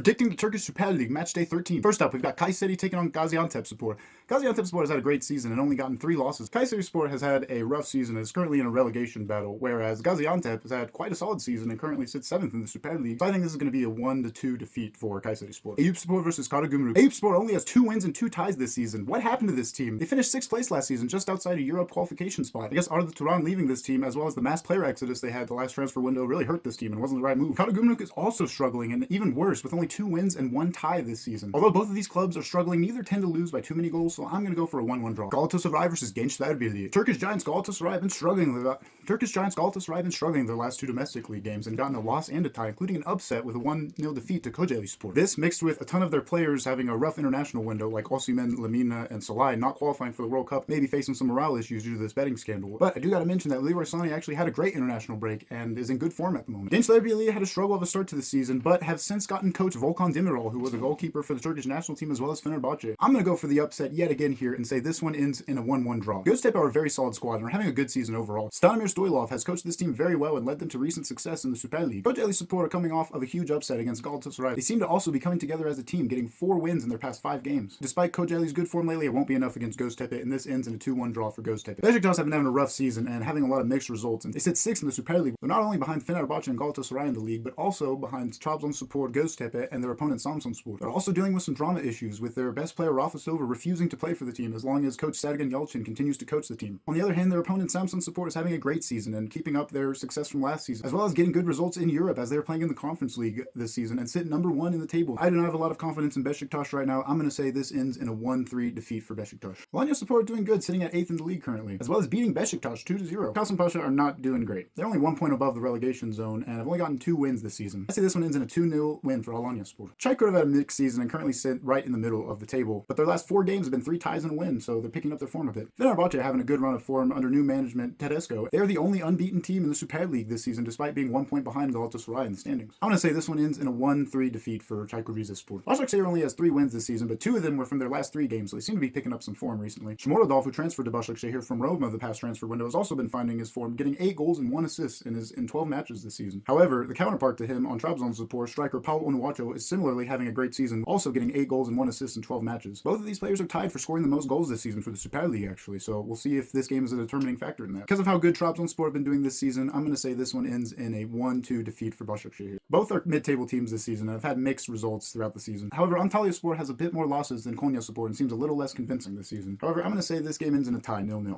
Predicting the Turkish Süper League, match day 13. First up, we've got Kayseri taking on Gaziantepspor. Gaziantepspor has had a great season and only gotten 3 losses. Kayserispor has had a rough season and is currently in a relegation battle, whereas Gaziantep has had quite a solid season and currently sits 7th in the Süper League. So I think this is going to be a 1-2 defeat for Kayserispor. Eyüpspor versus Karagümrük. Eyüpspor only has 2 wins and 2 ties this season. What happened to this team? They finished 6th place last season, just outside a Europe qualification spot. I guess Arda Turan leaving this team, as well as the mass player exodus they had the last transfer window, really hurt this team and wasn't the right move. Karagümrük is also struggling, and even worse, with only 2 wins and 1 tie this season. Although both of these clubs are struggling, neither tend to lose by too many goals, so I'm going to go for a 1-1 draw. Galatasaray versus Gençler Birliği. Turkish giants Galatasaray have been struggling their last 2 domestic league games and gotten a loss and a tie, including an upset with a 1-0 defeat to Kocaelispor. This, mixed with a ton of their players having a rough international window, like Osimhen, Lemina, and Salai, not qualifying for the World Cup, maybe facing some morale issues due to this betting scandal. But I do got to mention that Leroy Sané actually had a great international break and is in good form at the moment. Gençler Birliği had a struggle of a start to the season, but have since gotten coach Volkan Demirel, who was a goalkeeper for the Turkish national team as well as Fenerbahce. I'm going to go for the upset yet again here and say this one ends in a 1-1 draw. Göztepe are a very solid squad and are having a good season overall. Stanimir Stoylov has coached this team very well and led them to recent success in the Süper League. Kocaelispor are coming off of a huge upset against Galatasaray. They seem to also be coming together as a team, getting 4 wins in their past 5 games. Despite Kocaeli's good form lately, it won't be enough against Göztepe, and this ends in a 2-1 draw for Göztepe. Beşiktaş have been having a rough season and having a lot of mixed results, and they sit 6th in the Süper League. They're not only behind Fenerbahce and Galatasaray in the league, but also behind Trabzonspor, Göztepe, and their opponent Samsunspor. They're also dealing with some drama issues, with their best player Rafa Silva refusing to play for the team as long as coach Sergen Yalçın continues to coach the team. On the other hand, their opponent Samsunspor is having a great season and keeping up their success from last season, as well as getting good results in Europe as they're playing in the Conference League this season and sit number 1 in the table. I do not have a lot of confidence in Beşiktaş right now. I'm going to say this ends in a 1-3 defeat for Beşiktaş. Alanyaspor are doing good, sitting at 8th in the league currently, as well as beating Beşiktaş 2-0. Kasımpaşa are not doing great. They're only 1 point above the relegation zone and have only gotten 2 wins this season. I say this one ends in a 2-0 win for Alanyaspor. Çaykur have had a mixed season and currently sit right in the middle of the table, but their last 4 games have been 3 ties and a win, so they're picking up their form a bit. Fenerbahce are having a good run of form under new management Tedesco. They are the only unbeaten team in the Süper League this season, despite being 1 point behind Galatasaray in the standings. I'm going to say this one ends in a 1-3 defeat for Çaykur Rizespor. Başakşehir only has 3 wins this season, but 2 of them were from their last 3 games, so they seem to be picking up some form recently. Shomurodov, who transferred to Başakşehir from Roma the past transfer window, has also been finding his form, getting 8 goals and 1 assist in 12 matches this season. However, the counterpart to him on Trabzonspor, striker Paul Onuachu, is similarly having a great season, also getting 8 goals and 1 assist in 12 matches. Both of these players are tied for scoring the most goals this season for the Süper League, actually, so we'll see if this game is a determining factor in that. Because of how good Trabzonspor have been doing this season, I'm going to say this one ends in a 1-2 defeat for Başakşehir. Both are mid-table teams this season and have had mixed results throughout the season. However, Antalyaspor has a bit more losses than Konyaspor and seems a little less convincing this season. However, I'm going to say this game ends in a tie, 0-0.